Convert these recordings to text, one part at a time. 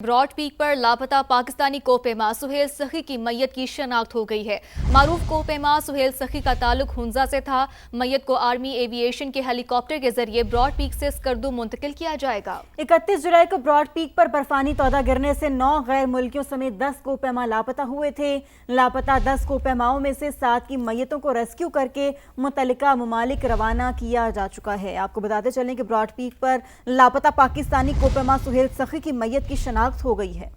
Broad peak पर लापता पाकिस्तानी कोपेमा सुहेल सखी की मैयत की शनाख्त हो गई है। मारूफ कोपेमा सुहेल सखी का ताल्लुक हुंजा से था। मैयत को आर्मी एविएशन के हेलीकॉप्टर के जरिए ब्रॉड पीक से स्कर्दू मुंतकिल किया जाएगा। 31 जुलाई को ब्रॉड पीक पर बर्फानी तौदा गिरने से 9 गैर मुल्कियों समेत 10 कोपेमा लापता हुए थे। लापता 10 कोपेमाओं में से 7 की मैयतों को रेस्क्यू करके मुतल्लिका ममालिक रवाना किया जा चुका है। आपको बताते चलें कि ब्रॉड पीक पर लापता पाकिस्तानी कोपेमा सुहेल सखी की मैयत की शनाख्त हो गई है।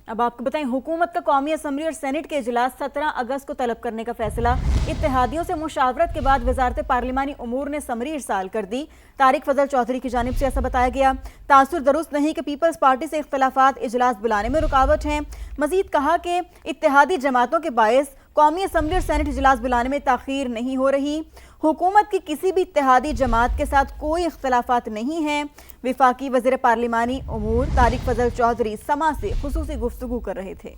अब आपको बताएं, हुकूमत का कौमी असम्बली और सेनेट के इजलास 17 अगस्त को तलब करने का फैसला। इत्तेहादियों से मुशावरत के बाद वजारत पार्लिमानी उमूर ने समरी इरसाल कर दी। तारिक फजल चौधरी की जानिब से ऐसा बताया गया। तासुर दुरुस्त नहीं कि पीपल्स पार्टी से इख्तलाफात इजलास बुलाने में रुकावट हैं। मजीद कहा कि इत्तेहादी जमातों के बायस कौमी असम्बली और सेनेट इजलास बुलाने में ताखीर नहीं हो रही। हुकूमत की किसी भी इत्तेहादी जमात के साथ कोई इख्तलाफात नहीं हैं। विफाकी वज़ीर पार्लिमानी उमूर तारिक फजल चौधरी समा से खुसूसी गुफ्तगू कर रहे थे।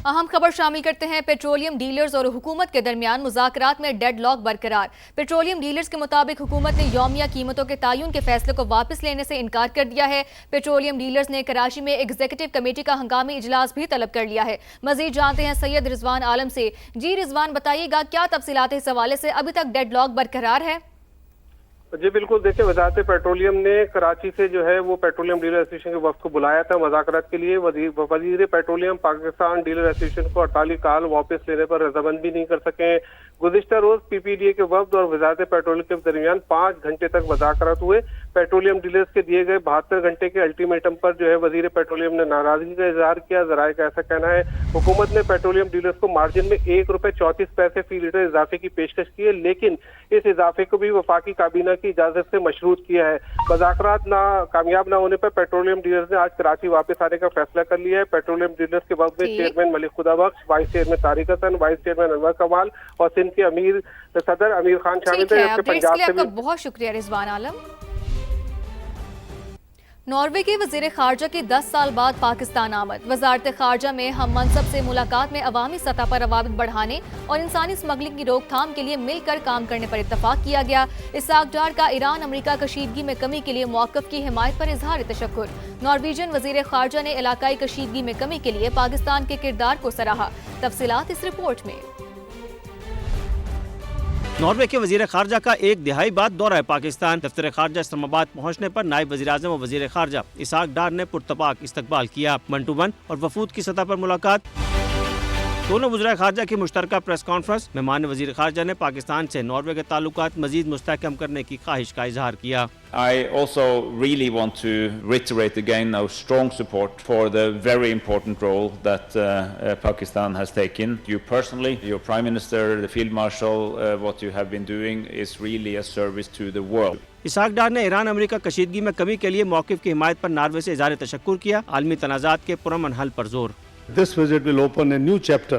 अहम खबर शामिल करते हैं। पेट्रोलियम डीलर्स और हुकूमत के दरमियान मुज़ाकरात में डेडलॉक बरकरार। पेट्रोलियम डीलर्स के मुताबिक हुकूमत ने यौमिया कीमतों के तयन के फैसले को वापस लेने से इनकार कर दिया है। पेट्रोलियम डीलर्स ने कराची में एग्जीक्यूटिव कमेटी का हंगामी इजलास भी तलब कर लिया है। मजीद जानते हैं सैयद रिजवान आलम से। जी रिजवान, बताइएगा क्या तफसीलात इस हवाले से, अभी तक डेडलॉक बरकरार है? जी बिल्कुल, देखिए वजारत पेट्रोलियम ने कराची से जो है वो पेट्रोलियम डीलर एसोसिएशन के वफ्द को बुलाया था मुज़ाकरात के लिए। वजीर पेट्रोलियम पाकिस्तान डीलर एसोसिएशन को 48 काल वापस लेने पर रजामंद भी नहीं कर सके। गुज़िश्ता रोज पीपीडीए के वफ्द और वजारत पेट्रोलियम के दरमियान 5 घंटे तक मुज़ाकरात हुए। पेट्रोलियम डीलर्स के दिए गए 72 घंटे के अल्टीमेटम पर जो है वजीर पेट्रोलियम ने नाराजगी का इजहार किया। जराये का ऐसा कहना है हुकूमत ने पेट्रोलियम डीलर्स को मार्जिन में ₹1.34 फी लीटर इजाफे की पेशकश की है, लेकिन इस इजाफे को भी वफाकी काबीना की इजाजत से मशरूत किया है। मुज़ाकरात कामयाब न होने पर पेट्रोलियम डीलर्स ने आज कराची वापस आने का फैसला कर लिया है। पेट्रोलियम डीलर्स के वक्त में chairman Malik Khuda Bakhsh, vice chairman Tariq Hassan, vice chairman Anwar Kamal और सिंध के सदर अमीर खान शामिल थे। पंजाब से भी बहुत शुक्रिया रिजवान आलम। नॉर्वे के वजीर खारजा की 10 साल बाद पाकिस्तान आमद। वजारत खारजा में हम मनसब से मुलाकात में अवामी सतह पर रवाबित बढ़ाने और इंसानी स्मगलिंग की रोकथाम के लिए मिलकर काम करने पर इत्तफाक किया गया। इसहाक डार का ईरान अमरीका कशीदगी में कमी के लिए मौक़िफ़ की हिमायत पर इजहार तशक्कुर। नॉर्वेजियन वजीर खारजा ने इलाकाई कशीदगी में कमी के लिए पाकिस्तान के किरदार को सराहा। तफसीलात इस रिपोर्ट में। नॉर्वे के वजीर खारजा का 1 दिहाई बाद दौरा है पाकिस्तान। दफ्तर खारजा इस्लामाबाद पहुंचने पर नायब वजीर आज़म और वजीर खारजा इसहाक डार ने पुरतपाक इस्तकबाल किया। 1 to 1 और वफूद की सतह पर मुलाकात। दोनों वज़ीर खारजा की मुश्तरका प्रेस कॉन्फ्रेंस। मेहमान वजीर खारजा ने पाकिस्तान से नॉर्वे के ताल्लुकात मजीद मुस्तहकम करने की ख्वाहिश का इजहार किया। I also really want to reiterate again our strong support for the very important role that Pakistan has taken. You personally, your Prime Minister, the Field Marshal, what you have been doing is really a service to the world. इसहाक डार ने Iran अमरीका कशीदगी में कमी के लिए मौक़िफ़ की हिमायत पर Norway से इजहार तशक्कुर किया। आलमी तनाज़ात के पुरअमन हल पर जोर। This visit will open a new chapter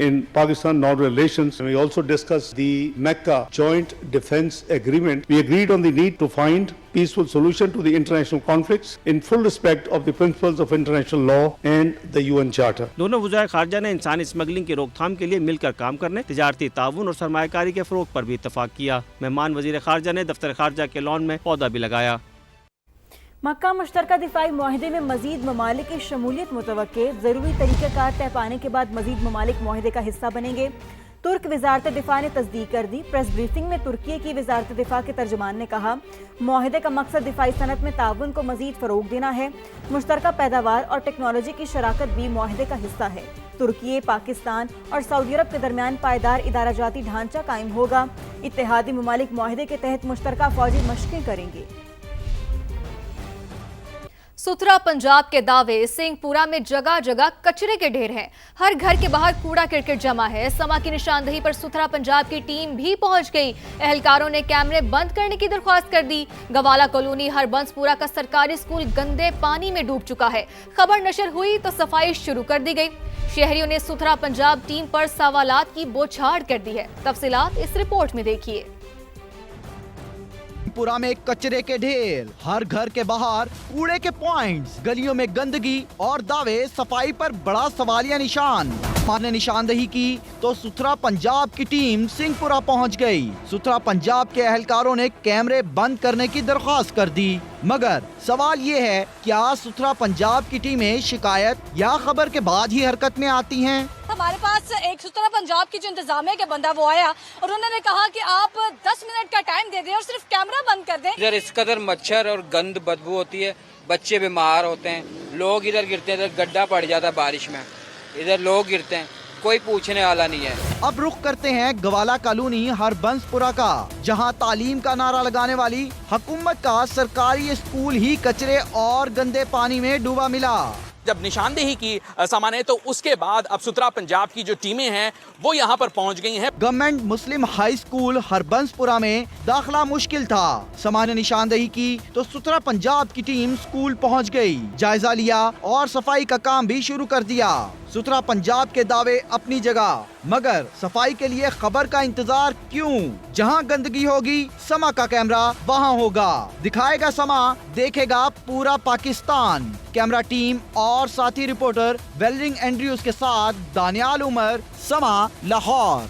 in Pakistan-Norway relations. We also discussed the Mecca Joint Defence Agreement. We agreed on the need to find peaceful solution to the international conflicts in full respect of the principles of international law and the UN Charter. दोनों वज़ीर खारजा ने इंसानी smuggling की रोकथाम के लिए मिलकर काम करने, तिजारती ताउन और सरमायाकारी के फ़रोग़ पर भी इत्तफ़ाक़ किया। मेहमान वज़ीर खारजा ने दफ्तर खारजा के लॉन में पौधा भी लगाया। मक्का मुश्तरका दिफाई मुआहिदे में मजीद ममालिक की शमूलियत मुतवक्के। ज़रूरी तरीक़ाकार तय पाने के बाद मजीद ममालिक मुआहिदे का हिस्सा बनेंगे। तुर्क वजारत दिफा ने तस्दीक कर दी। प्रेस ब्रीफिंग में तुर्की की वजारत दिफा के तर्जुमान ने कहा मुआहिदे का मकसद दिफाई सनत में ताउन को मजीद फ़रोग़ देना है। मुश्तरका पैदावार और टेक्नोलॉजी की शराकत भी मुआहिदे का हिस्सा है। तुर्की, पाकिस्तान और सऊदी अरब के दरमियान पायदार इदारा जाती ढांचा कायम होगा। इत्तेहादी ममालिक मुआहिदे के तहत मुश्तरका फ़ौजी मशक़ें करेंगे। सुथरा पंजाब के दावे। सिंहपुरा में जगह जगह कचरे के ढेर हैं। हर घर के बाहर कूड़ा करकट जमा है। समा की निशानदही पर सुथरा पंजाब की टीम भी पहुंच गई। एहलकारों ने कैमरे बंद करने की दरख्वास्त कर दी। गवाला कॉलोनी हरबंसपुरा का सरकारी स्कूल गंदे पानी में डूब चुका है। खबर नशर हुई तो सफाई शुरू कर दी गई। शहरियों ने सुथरा पंजाब टीम पर सवालात की बौछार कर दी है। तफसीलात इस रिपोर्ट में देखिए। पुरा में कचरे के ढेर, हर घर के बाहर कूड़े के पॉइंट्स, गलियों में गंदगी और दावे सफाई पर बड़ा सवालिया निशान। ने निशानदेही की तो सुथरा पंजाब की टीम सिंहपुरा पहुंच गई। सुथरा पंजाब के एहलकारों ने कैमरे बंद करने की दरख्वास्त कर दी, मगर सवाल ये है क्या सुथरा पंजाब की टीमें शिकायत या खबर के बाद ही हरकत में आती हैं? हमारे पास एक सुथरा पंजाब की जो इंतजामिया के बंदा वो आया और उन्होंने कहा कि आप 10 मिनट का टाइम दे दें और सिर्फ कैमरा बंद कर दें। इधर इस कदर मच्छर और गंद बदबू होती है, बच्चे बीमार होते हैं, लोग इधर गिरते हैं, इधर गड्ढा पड़ जाता है बारिश में, इधर लोग गिरते हैं, कोई पूछने वाला नहीं है। अब रुख करते हैं गवाला कॉलोनी हरबंसपुरा का, जहां तालीम का नारा लगाने वाली हुकूमत का सरकारी स्कूल ही कचरे और गंदे पानी में डूबा मिला। जब निशानदेही की सामान्य तो उसके बाद अब सुथरा पंजाब की जो टीमें हैं वो यहाँ पर पहुँच गई हैं। गवर्नमेंट मुस्लिम हाई स्कूल हरबंसपुरा में दाखिला मुश्किल था। सामान्य निशानदेही की तो सुथरा पंजाब की टीम स्कूल पहुँच गई, जायजा लिया और सफाई का काम भी शुरू कर दिया। सुथरा पंजाब के दावे अपनी जगह, मगर सफाई के लिए खबर का इंतजार क्यों? जहां गंदगी होगी समा का कैमरा वहां होगा, दिखाएगा समा, देखेगा पूरा पाकिस्तान। कैमरा टीम और साथी रिपोर्टर वेलरिंग एंड्रयूज के साथ दानियाल उमर, समा, लाहौर।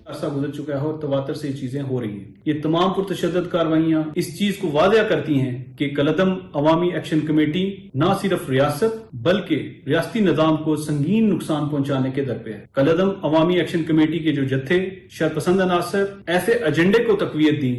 अरसा गुजर चुका है और तवातर से ये चीजें हो रही हैं। ये तमाम पुरतशद्दद कार्रवाइयां इस चीज को वाज़ेह करती हैं कि कलदम अवामी एक्शन कमेटी न सिर्फ रियासत बल्कि रियासती निज़ाम को संगीन नुकसान पहुंचाने के दर पे है। कलदम अवामी एक्शन कमेटी के जो जत्थे शरपसंद अनासर ऐसे एजेंडे को तकवीयत दी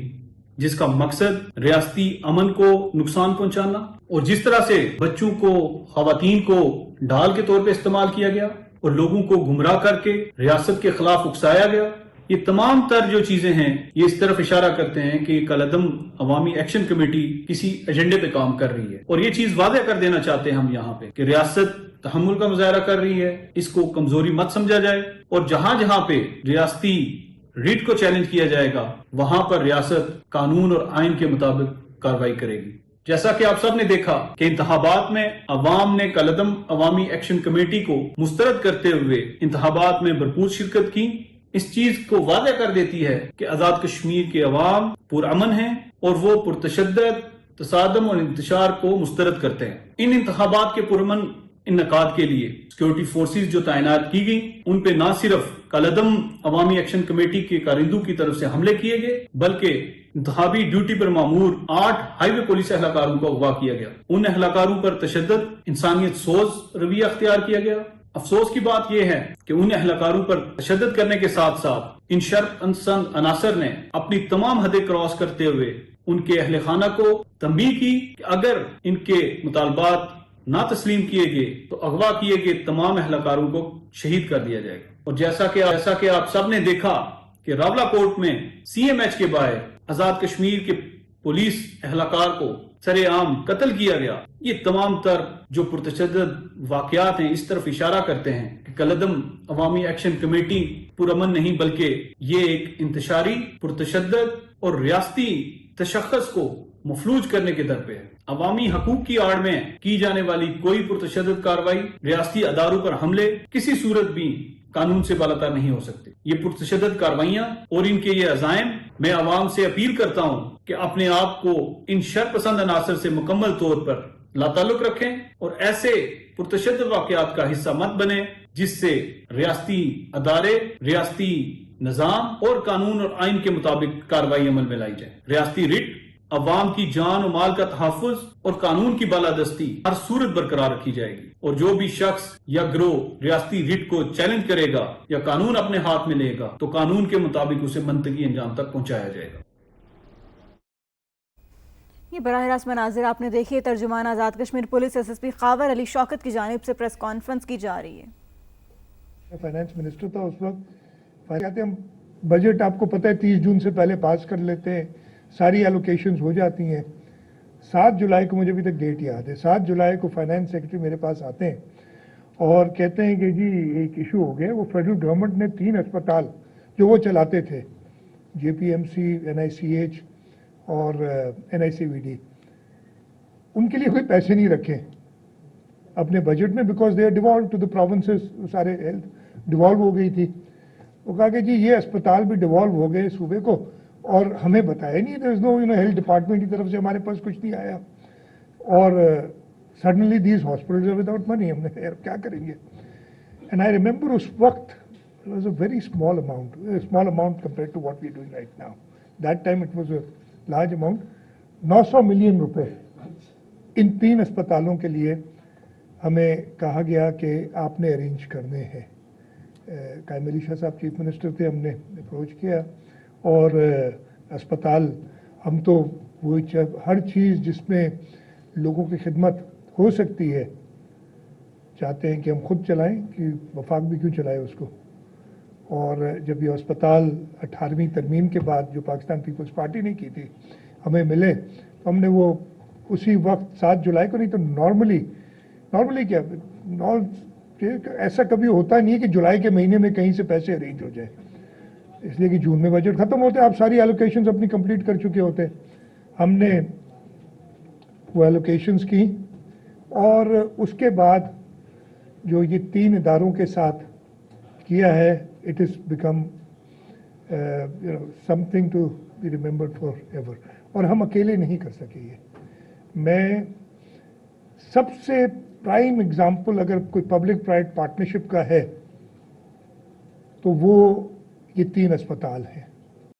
जिसका मकसद रियासती अमन को नुकसान पहुंचाना और जिस तरह से बच्चों को, खवातीन को ढाल के तौर पे इस्तेमाल किया गया और लोगों को गुमराह करके रियासत के खिलाफ उकसाया गया, ये तमाम तर जो चीजें हैं ये इस तरफ इशारा करते हैं कि कलदम अवामी एक्शन कमेटी किसी एजेंडे पे काम कर रही है। और ये चीज वादे कर देना चाहते हैं हम यहाँ पे कि रियासत तहम्मुल का मुजाहरा कर रही है, इसको कमजोरी मत समझा जाए और जहां जहां पे रियासती रीट को चैलेंज किया जाएगा वहां पर रियासत कानून और आइन के मुताबिक कार्रवाई करेगी। जैसा कि आप सब ने देखा कि इंतखाबात में अवाम ने कलदम अवामी एक्शन कमेटी को मुस्तरद करते हुए इंतखाबात में भरपूर शिरकत की। इस चीज को वादा कर देती है कि आजाद कश्मीर के अवाम पुरअमन हैं और वो पुरतशद्दद, तसादम और इंतशार को मुस्तरद करते हैं। इन इंतखाबात के पुरअमन इन्नकाद के लिए सिक्योरिटी फोर्सेज जो तैनात की गई उन पे न सिर्फ कलदम अवामी एक्शन कमेटी के कारिंदों की तरफ से हमले किए गए बल्कि इंतखाबी ड्यूटी पर मामूर 8 हाईवे पुलिस एहलकारों को अगवा किया गया। उन एहलकारों पर तशद्दुद, इंसानियत सोज रवैया अख्तियार किया गया। अफसोस की बात यह है कि उन एहलकारों पर तशद्दुद करने के साथ साथ इन शरपसंद अनासर ने अपनी तमाम हदें क्रॉस करते हुए उनके अहले खाना को तंबीह की कि अगर इनके मुतालबात ना तस्लीम किए गए तो अगवा किए गए तमाम एहलकारों को शहीद कर दिया जाएगा। और जैसा कि आप सब ने देखा कि रावला कोर्ट में CMH के बाहर आजाद कश्मीर के पुलिस एहलकार को सरेआम कत्ल किया गया, ये तमाम तर जो पुरतशद्दद वाकयात हैं इस तरफ इशारा करते हैं कि कलदम अवामी एक्शन कमेटी पुरअमन नहीं बल्कि ये एक इंतशारी, पुरतशद्दद और रियासती तशख्खुस को मफलूज करने के दर पे है। अवामी हकूक की आड़ में की जाने वाली कोई पुरतशद्दद कार्रवाई, रियासती अदारों पर हमले किसी सूरत भी कानून से बालातर नहीं हो सकते। ये पुरतशद्दद कार्रवाइयां और इनके ये अज़ाइम, मैं अवाम से अपील करता हूं कि अपने आप को इन शरपसंद अनासर से मुकम्मल तौर पर लाताल्लुक रखें और ऐसे पुरतशद्दद वाकयात का हिस्सा मत बने जिससे रियासती अदारे, रियासती निज़ाम और कानून और आइन के मुताबिक कार्रवाई अमल में लाई जाए। रियासती रिट, अवाम की जान और माल का तहफ़्फ़ुज़ और कानून की बालादस्ती हर सूरत बरकरार रखी जाएगी और जो भी शख्स या गिरोह रियासती रिट को चैलेंज करेगा या कानून अपने हाथ में लेगा तो कानून के मुताबिक उसे मंतकी अंजाम तक पहुंचाया जाएगा। ये बराह रास्त मनाजिर आपने देखिए। तर्जुमान आज़ाद कश्मीर पुलिस SSP खावर अली शौकत की जानिब से प्रेस कॉन्फ्रेंस की जा रही है। फाइनेंस मिनिस्टर था उस वक्त, कहते हम बजट आपको पता है 30 जून से पहले पास कर लेते हैं, सारी एलोकेशंस हो जाती हैं। 7 जुलाई को, मुझे अभी तक डेट याद है, 7 जुलाई को फाइनेंस सेक्रेटरी मेरे पास आते हैं और कहते हैं कि जी एक इशू हो गया। वो फेडरल गवर्नमेंट ने 3 अस्पताल जो वो चलाते थे, JPMC, NICH और NICVD, उनके लिए कोई पैसे नहीं रखे अपने बजट में, because they are devolve to the provinces. सारे हेल्थ डिवॉल्व हो गई थी। वो कहा कि जी ये अस्पताल भी डिवॉल्व हो गए सूबे को और हमें बताया नहीं। There is no health department की तरफ से हमारे पास कुछ नहीं आया। और Suddenly these hospitals are without money. हमने कहा यार क्या करेंगे? And I remember उस वक्त it was a very small amount compared to what we are doing right now. That time it was a large amount. 900 million रुपए इन 3 अस्पतालों के लिए हमें कहा गया कि आपने अरेंज करने हैं. कायम अली शाह साहब चीफ मिनिस्टर थे, हमने अप्रोच किया और अस्पताल हम तो वो हर चीज़ जिसमें लोगों की खिदमत हो सकती है चाहते हैं कि हम खुद चलाएं, कि वफाक भी क्यों चलाए उसको. और जब ये अस्पताल 18वीं तरमीम के बाद जो पाकिस्तान पीपल्स पार्टी ने की थी हमें मिले, तो हमने वो उसी वक्त 7 जुलाई को, नहीं तो नॉर्मली क्या ऐसा कभी होता नहीं है कि जुलाई के महीने में कहीं से पैसे अरेंज हो जाए, इसलिए कि जून में बजट ख़त्म होते, आप सारी एलोकेशंस अपनी कंप्लीट कर चुके होते. हमने वो एलोकेशंस की और उसके बाद जो ये 3 इदारों के साथ किया है, it is become something to be remembered forever. और हम अकेले नहीं कर सके ये. मैं सबसे प्राइम एग्जाम्पल अगर कोई पब्लिक प्राइवेट पार्टनरशिप का है तो वो ये 3 अस्पताल हैं.